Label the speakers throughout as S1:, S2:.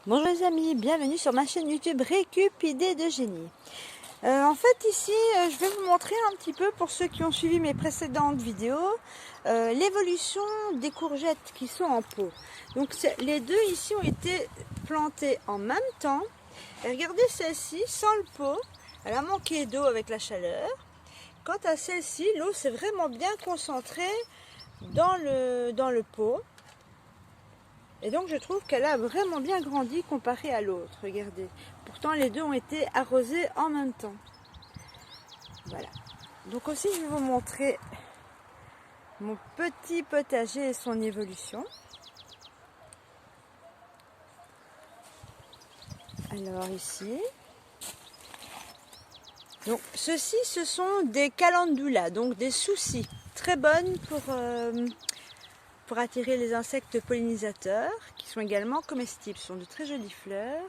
S1: Bonjour les amis, bienvenue sur ma chaîne YouTube Récup Idées de Génie. En fait ici je vais vous montrer un petit peu, pour ceux qui ont suivi mes précédentes vidéos, l'évolution des courgettes qui sont en pot. Donc les deux ici ont été plantées en même temps. Et regardez celle-ci sans le pot, elle a manqué d'eau avec la chaleur. Quant à celle-ci, l'eau s'est vraiment bien concentrée dans le pot. Et donc je trouve qu'elle a vraiment bien grandi comparée à l'autre, regardez. Pourtant les deux ont été arrosés en même temps. Voilà. Donc aussi je vais vous montrer mon petit potager et son évolution. Alors ici. Donc ceux-ci ce sont des calendulas, donc des soucis. Très bonnes pour attirer les insectes pollinisateurs, qui sont également comestibles. Ce sont de très jolies fleurs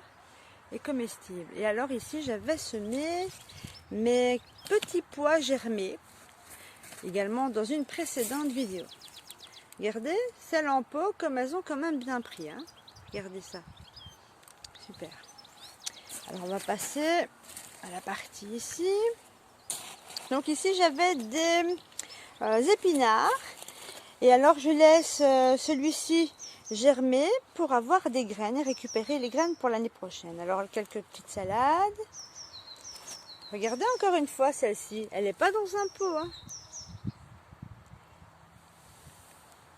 S1: et comestibles. Et alors ici, j'avais semé mes petits pois germés, également dans une précédente vidéo. Regardez, celles en pot, comme elles ont quand même bien pris. Hein. Regardez ça. Super. Alors on va passer à la partie ici. Donc ici, j'avais des épinards. Et alors je laisse celui-ci germer pour avoir des graines et récupérer les graines pour l'année prochaine. Alors quelques petites salades. Regardez encore une fois celle-ci, elle n'est pas dans un pot. Hein.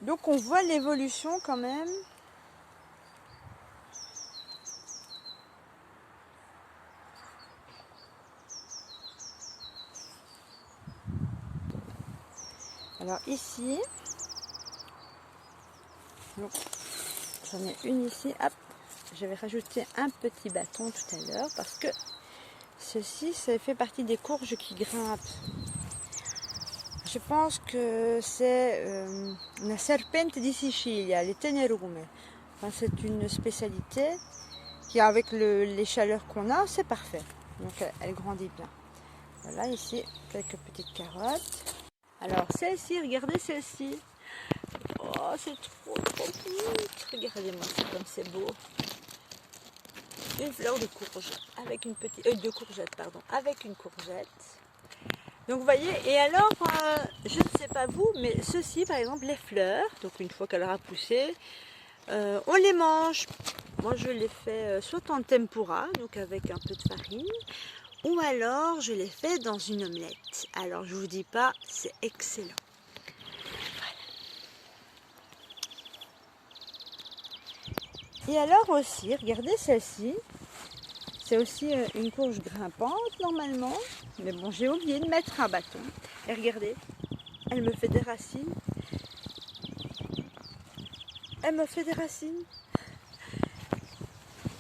S1: Donc on voit l'évolution quand même. Alors ici, j'en ai une ici, hop, je vais rajouter un petit bâton tout à l'heure parce que ceci, ça fait partie des courges qui grimpent. Je pense que c'est la serpente di Sicilia, les tenerume. Enfin, c'est une spécialité qui, avec les chaleurs qu'on a, c'est parfait. Donc elle grandit bien. Voilà, ici, quelques petites carottes. Alors celle-ci, regardez celle-ci. Oh, c'est trop vite. Regardez-moi ça comme c'est beau. Une fleur de courge avec une petite de courgette, pardon, avec une courgette. Donc vous voyez, et alors je ne sais pas vous, mais ceci par exemple, les fleurs, donc une fois qu'elle aura poussé, on les mange. Moi je les fais soit en tempura, donc avec un peu de farine, ou alors je les fais dans une omelette. Alors je vous dis pas, c'est excellent. Et alors aussi, regardez celle-ci, c'est aussi une courge grimpante normalement, mais bon, j'ai oublié de mettre un bâton. Et regardez, elle me fait des racines. Elle me fait des racines.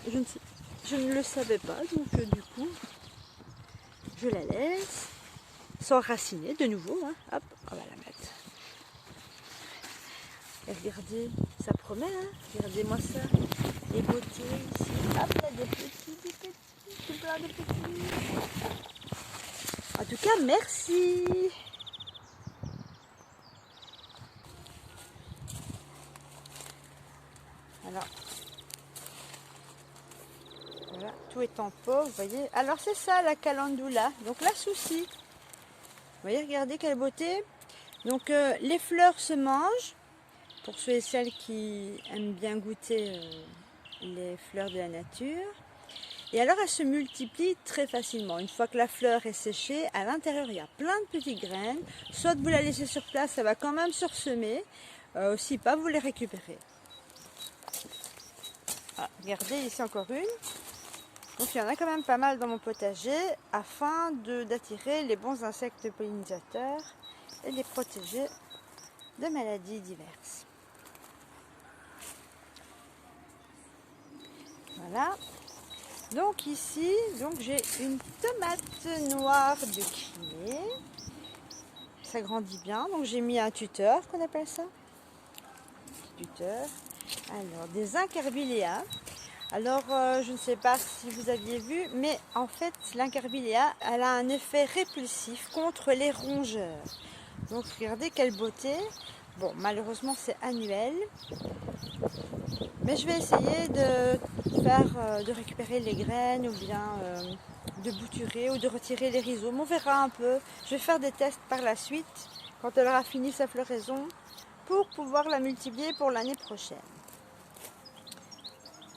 S1: Je ne le savais pas, donc du coup, je la laisse s'enraciner de nouveau. Hein. Hop, on va la mettre. Et regardez, ça promet, hein. Regardez-moi ça. Les beautés ici. Hop, là, des petits, tout plein de petits. En tout cas, merci. Alors, voilà, tout est en pot, vous voyez. Alors, c'est ça, la calendula. Donc, la souci. Vous voyez, regardez quelle beauté. Donc, les fleurs se mangent. Pour ceux et celles qui aiment bien goûter les fleurs de la nature. Et alors elles se multiplient très facilement. Une fois que la fleur est séchée, à l'intérieur il y a plein de petites graines. Soit vous la laissez sur place, ça va quand même se ressemer. Aussi pas, vous les récupérez. Ah, regardez ici encore une. Donc il y en a quand même pas mal dans mon potager afin d'attirer les bons insectes pollinisateurs et de les protéger de maladies diverses. Voilà. Donc ici, j'ai une tomate noire de Crimée. Ça grandit bien. Donc j'ai mis un tuteur, qu'on appelle ça. Tuteur. Alors, des incarviléas. Alors, je ne sais pas si vous aviez vu, mais en fait, l'incarvilea, elle a un effet répulsif contre les rongeurs. Donc regardez quelle beauté. Bon, malheureusement, c'est annuel. Mais je vais essayer de récupérer les graines ou bien de bouturer ou de retirer les rhizomes. On verra un peu. Je vais faire des tests par la suite quand elle aura fini sa floraison pour pouvoir la multiplier pour l'année prochaine.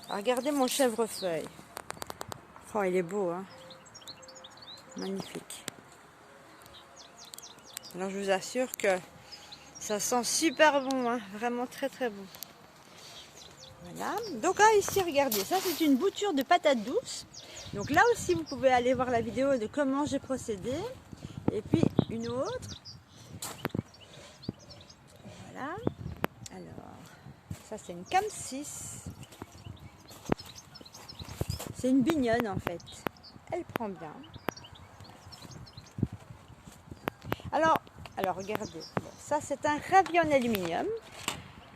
S1: Alors, regardez mon chèvrefeuille. Oh, il est beau, hein? Magnifique. Alors, je vous assure que ça sent super bon, hein? Vraiment très très bon. Voilà. Donc là, ici, regardez, ça c'est une bouture de patates douces. Donc là aussi, vous pouvez aller voir la vidéo de comment j'ai procédé. Et puis une autre. Voilà. Alors, ça c'est une cam 6. C'est une bignonne en fait. Elle prend bien. Alors regardez. Bon, ça c'est un ravion aluminium.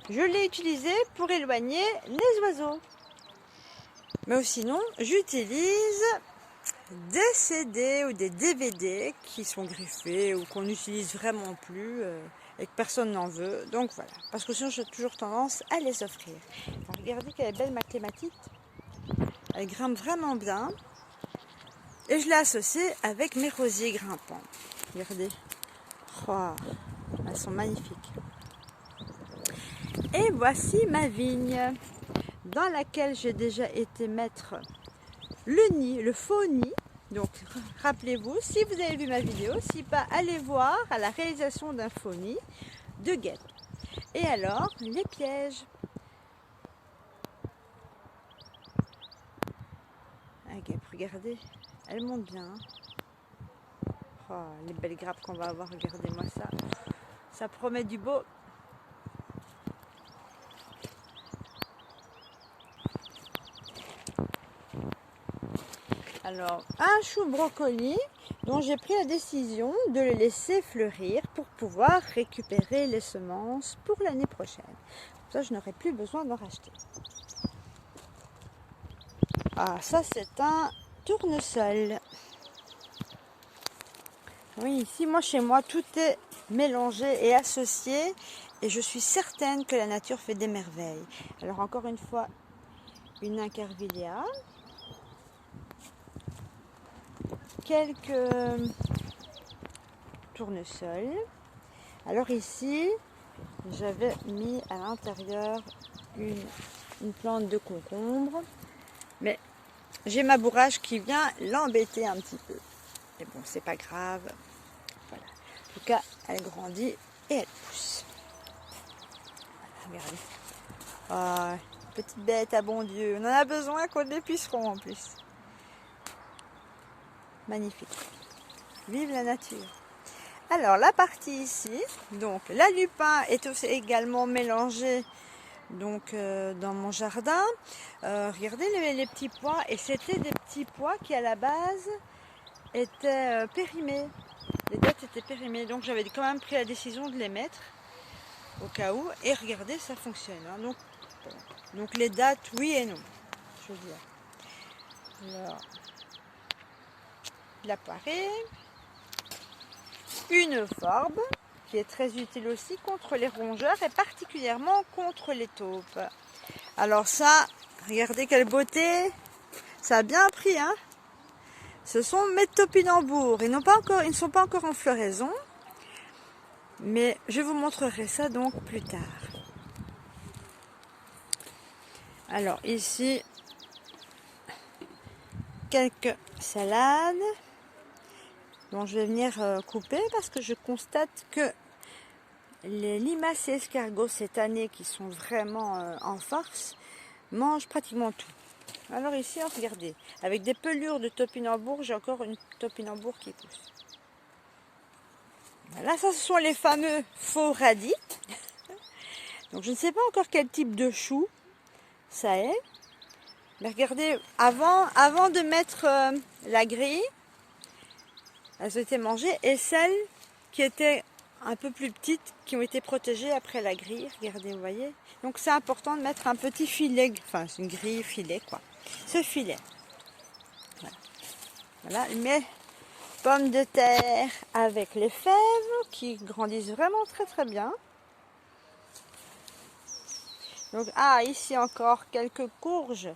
S1: Je l'ai utilisé pour éloigner les oiseaux. Mais sinon, j'utilise des CD ou des DVD qui sont griffés ou qu'on n'utilise vraiment plus et que personne n'en veut. Donc voilà, parce que sinon j'ai toujours tendance à les offrir. Alors, regardez quelle est belle ma clématite. Elle grimpe vraiment bien. Et je l'ai associée avec mes rosiers grimpants. Regardez. Oh, elles sont magnifiques. Et voici ma vigne dans laquelle j'ai déjà été mettre le nid, le faux nid. Donc rappelez-vous, si vous avez vu ma vidéo, si pas, allez voir à la réalisation d'un faux nid de guêpes. Et alors, les pièges. La guêpe, regardez, elle monte bien. Oh, les belles grappes qu'on va avoir, regardez-moi ça. Ça promet du beau. Alors, un chou brocoli dont j'ai pris la décision de le laisser fleurir pour pouvoir récupérer les semences pour l'année prochaine. Comme ça, je n'aurai plus besoin d'en racheter. Ah, ça c'est un tournesol. Oui, ici, moi, chez moi, tout est mélangé et associé et je suis certaine que la nature fait des merveilles. Alors, encore une fois, une Incarvillia. Quelques tournesols. Alors ici, j'avais mis à l'intérieur une plante de concombre, mais j'ai ma bourrage qui vient l'embêter un petit peu. Mais bon, c'est pas grave. Voilà. En tout cas, elle grandit et elle pousse. Voilà, regardez. Oh, petite bête à bon Dieu. On en a besoin qu'on les pucerons en plus. Magnifique. Vive la nature. Alors la partie ici, donc la lupin est aussi également mélangée donc dans mon jardin. Regardez les petits pois, et c'était des petits pois qui à la base étaient périmés. Les dattes étaient périmées, donc j'avais quand même pris la décision de les mettre au cas où. Et regardez, ça fonctionne. Hein. Donc les dattes, oui et non, je veux dire. Alors, la poirée. Une forbe qui est très utile aussi contre les rongeurs et particulièrement contre les taupes. Alors ça, regardez quelle beauté, ça a bien pris, hein. Ce sont mes topinambours, ils ne sont pas encore en floraison, mais je vous montrerai ça donc plus tard. Alors ici, quelques salades dont je vais venir couper parce que je constate que les limaces et escargots cette année qui sont vraiment en force mangent pratiquement tout. Alors ici, regardez, avec des pelures de topinambour, j'ai encore une topinambour qui pousse. Voilà, ça ce sont les fameux faux radis. Donc je ne sais pas encore quel type de chou ça est. Mais regardez, avant de mettre la grille, elles ont été mangées, et celles qui étaient un peu plus petites, qui ont été protégées après la grille, regardez, vous voyez. Donc c'est important de mettre un petit filet, enfin c'est une grille filet quoi, ce filet. Voilà, mes pommes de terre avec les fèves qui grandissent vraiment très très bien. Donc, ici encore quelques courges.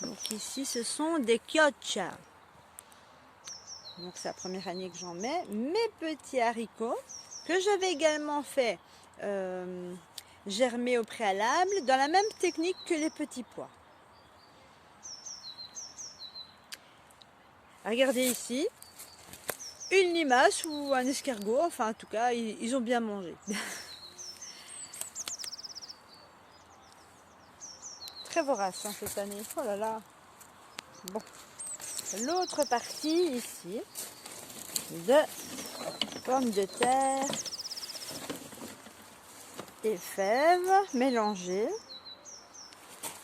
S1: Donc ici, ce sont des quioches. Donc c'est la première année que j'en mets. Mes petits haricots, que j'avais également fait germer au préalable, dans la même technique que les petits pois. Regardez ici, une limace ou un escargot, enfin en tout cas, ils ont bien mangé. Très vorace hein, cette année, oh là là. Bon, l'autre partie ici, de pommes de terre et fèves mélangées.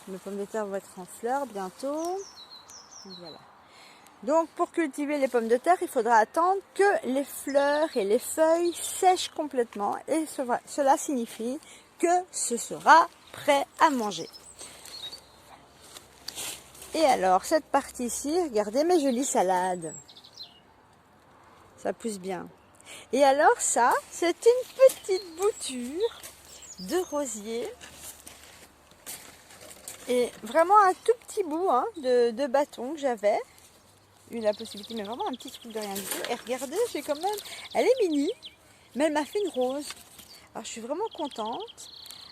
S1: Mes pommes de terre vont être en fleurs bientôt. Voilà. Donc pour cultiver les pommes de terre, il faudra attendre que les fleurs et les feuilles sèchent complètement et cela signifie que ce sera prêt à manger. Et alors cette partie-ci, regardez mes jolies salades. Ça pousse bien. Et alors ça, c'est une petite bouture de rosier. Et vraiment un tout petit bout hein, de bâton que j'avais. Eu la possibilité, mais vraiment un petit truc de rien du tout. Et regardez, j'ai quand même... Elle est mini, mais elle m'a fait une rose. Alors je suis vraiment contente.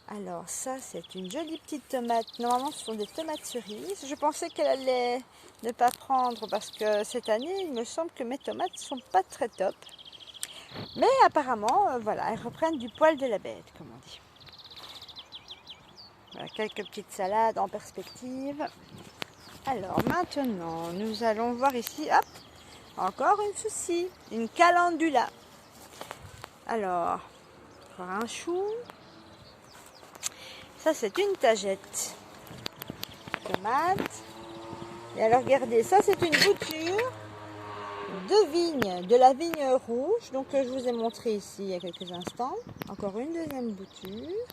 S1: Alors ça, c'est une jolie petite tomate. Normalement, ce sont des tomates cerises. Je pensais qu'elle allait ne pas prendre parce que cette année, il me semble que mes tomates ne sont pas très top. Mais apparemment, voilà, elles reprennent du poil de la bête, comme on dit. Voilà, quelques petites salades en perspective. Alors maintenant, nous allons voir ici, hop, encore une souci, une calendula. Alors, encore un chou. Ça, c'est une tagette. Tomate. Et alors, regardez, ça, c'est une bouture de vigne, de la vigne rouge. Donc, je vous ai montré ici il y a quelques instants. Encore une deuxième bouture.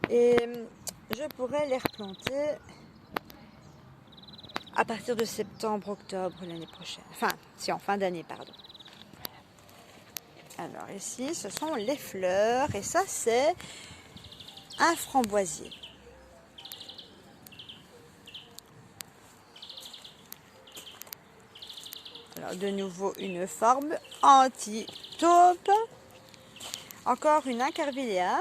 S1: Et je pourrais les replanter à partir de septembre, octobre l'année prochaine. Enfin, c'est en fin d'année, pardon. Voilà. Alors ici, ce sont les fleurs. Et ça, c'est un framboisier. Alors de nouveau, une forme anti-taupe. Encore une incarvilléa.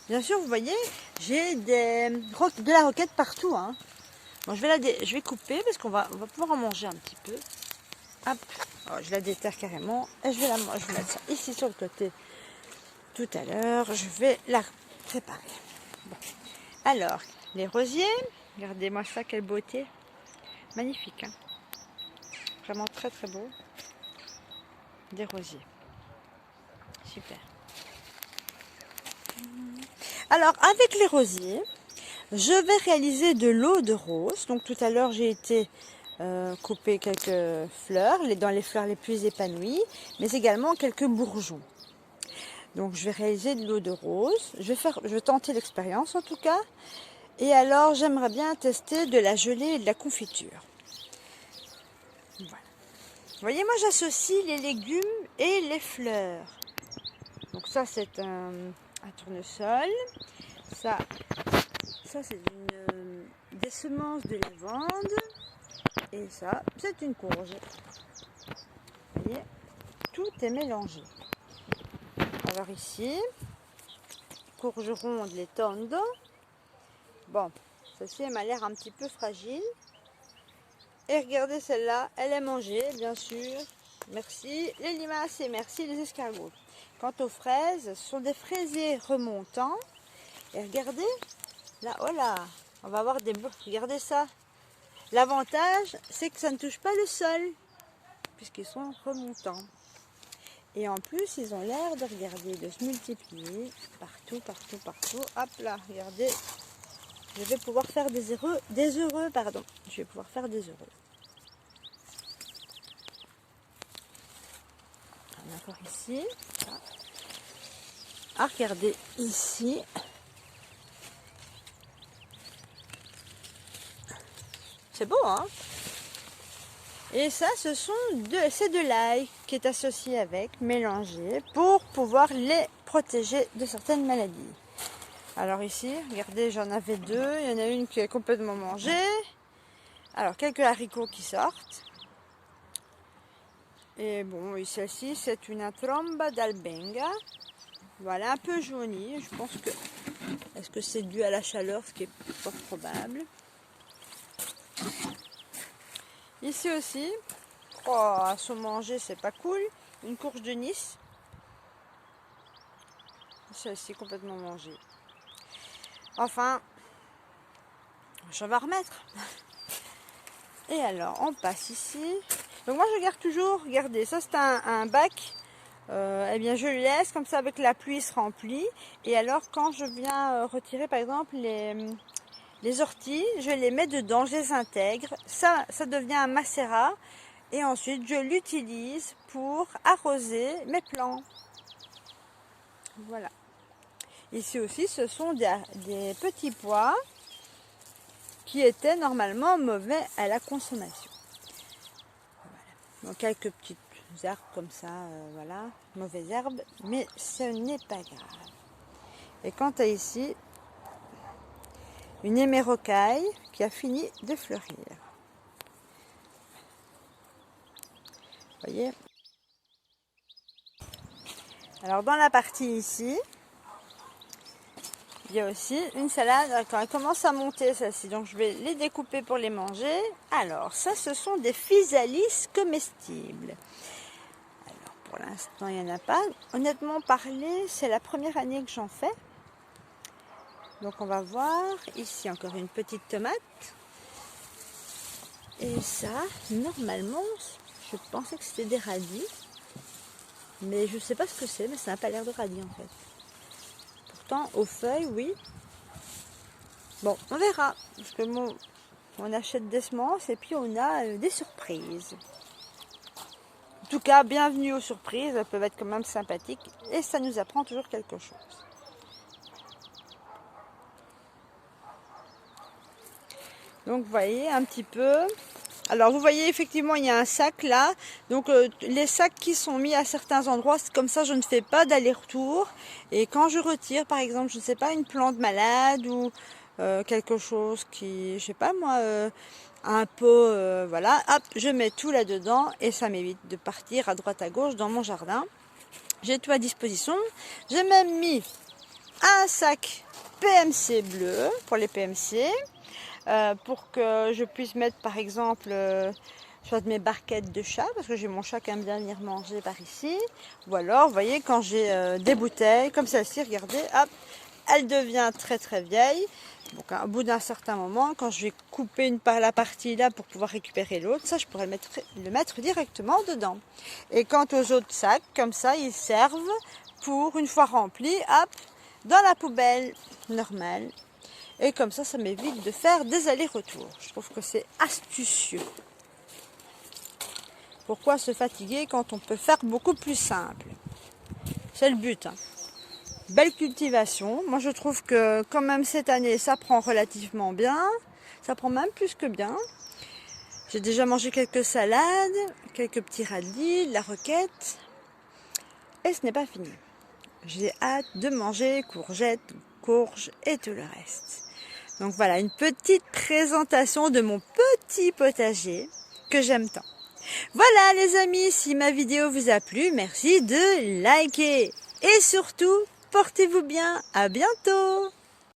S1: Bien sûr, vous voyez, j'ai de la roquette partout. Hein. Bon, je vais couper parce qu'on va pouvoir en manger un petit peu. Hop, alors, je la déterre carrément et je vais mettre ça ici sur le côté. Tout à l'heure, je vais la préparer. Bon. Alors, les rosiers, regardez-moi ça, quelle beauté. Magnifique, hein. Vraiment très très beau. Des rosiers. Super. Alors, avec les rosiers, je vais réaliser de l'eau de rose. Donc, tout à l'heure, j'ai été couper quelques fleurs, dans les fleurs les plus épanouies, mais également quelques bourgeons. Donc, je vais réaliser de l'eau de rose. Je vais tenter l'expérience, en tout cas. Et alors, j'aimerais bien tester de la gelée et de la confiture. Voilà. Vous voyez, moi, j'associe les légumes et les fleurs. Donc, ça, c'est un tournesol. Ça c'est des semences de lavande. Et ça, c'est une courge. Vous voyez, tout est mélangé. Alors ici, courge ronde, les tondo. Bon, celle-ci, elle m'a l'air un petit peu fragile. Et regardez celle-là, elle est mangée, bien sûr. Merci les limaces et merci les escargots. Quant aux fraises, ce sont des fraisiers remontants. Et regardez, là, oh là, on va avoir des... Regardez ça. L'avantage, c'est que ça ne touche pas le sol, puisqu'ils sont remontants. Et en plus, ils ont l'air de regarder, de se multiplier partout, partout, partout. Hop là, regardez. Je vais pouvoir faire des heureux. Je vais pouvoir faire des heureux. On a encore ici. Ah, regardez ici. C'est beau, hein? Et ça, c'est de l'ail qui est associé avec, mélangé, pour pouvoir les protéger de certaines maladies. Alors ici, regardez, j'en avais deux. Il y en a une qui est complètement mangée. Alors, quelques haricots qui sortent. Et bon, et celle-ci, c'est une tromba d'albenga. Voilà, un peu jaunie. Je pense que... Est-ce que c'est dû à la chaleur, ce qui est fort probable. Ici aussi, oh, à se manger, c'est pas cool. Une courge de Nice. Celle-ci complètement mangée. Enfin, je vais remettre. Et alors, on passe ici. Donc moi, je garde toujours, regardez, ça c'est un bac. Eh bien, je le laisse comme ça, avec la pluie, il se remplit. Et alors, quand je viens retirer, par exemple, les orties, je les mets dedans, je les intègre. Ça devient un macérat. Et ensuite, je l'utilise pour arroser mes plants. Voilà. Ici aussi, ce sont des petits pois qui étaient normalement mauvais à la consommation. Voilà. Donc, quelques petites herbes comme ça, voilà, mauvaises herbes, mais ce n'est pas grave. Et quant à ici, une hémérocaille qui a fini de fleurir. Vous voyez? Alors dans la partie ici, il y a aussi une salade. Quand elle commence à monter celle-ci, donc je vais les découper pour les manger. Alors ça, ce sont des physalis comestibles. Alors pour l'instant, il n'y en a pas. Honnêtement parlé, c'est la première année que j'en fais. Donc on va voir. Ici encore une petite tomate. Et ça, normalement, je pensais que c'était des radis. Mais je ne sais pas ce que c'est, mais ça n'a pas l'air de radis en fait. Pourtant, aux feuilles, oui. Bon, on verra. Parce que on achète des semences et puis on a des surprises. En tout cas, bienvenue aux surprises. Elles peuvent être quand même sympathiques. Et ça nous apprend toujours quelque chose. Donc, vous voyez un petit peu. Alors, vous voyez, effectivement, il y a un sac là. Donc, les sacs qui sont mis à certains endroits, comme ça, je ne fais pas d'aller-retour. Et quand je retire, par exemple, je ne sais pas, une plante malade ou quelque chose qui, je sais pas moi, un pot, voilà, hop, je mets tout là-dedans et ça m'évite de partir à droite à gauche dans mon jardin. J'ai tout à disposition. J'ai même mis un sac PMC bleu pour les PMC. Pour que je puisse mettre par exemple soit mes barquettes de chat, parce que j'ai mon chat qui aime bien venir manger par ici, ou alors vous voyez quand j'ai des bouteilles comme celle-ci, regardez, hop, elle devient très très vieille. Donc au bout d'un certain moment, quand je vais couper la partie là pour pouvoir récupérer l'autre, ça je pourrais le mettre directement dedans. Et quant aux autres sacs, comme ça, ils servent pour, une fois remplis, hop, dans la poubelle normale. Et comme ça m'évite de faire des allers-retours. Je trouve que c'est astucieux. Pourquoi se fatiguer quand on peut faire beaucoup plus simple? C'est le but. Hein. Belle cultivation. Moi, je trouve que quand même cette année, ça prend relativement bien. Ça prend même plus que bien. J'ai déjà mangé quelques salades, quelques petits radis, de la roquette. Et ce n'est pas fini. J'ai hâte de manger courgettes, courges et tout le reste. Donc voilà, une petite présentation de mon petit potager que j'aime tant. Voilà les amis, si ma vidéo vous a plu, merci de liker. Et surtout, portez-vous bien, à bientôt.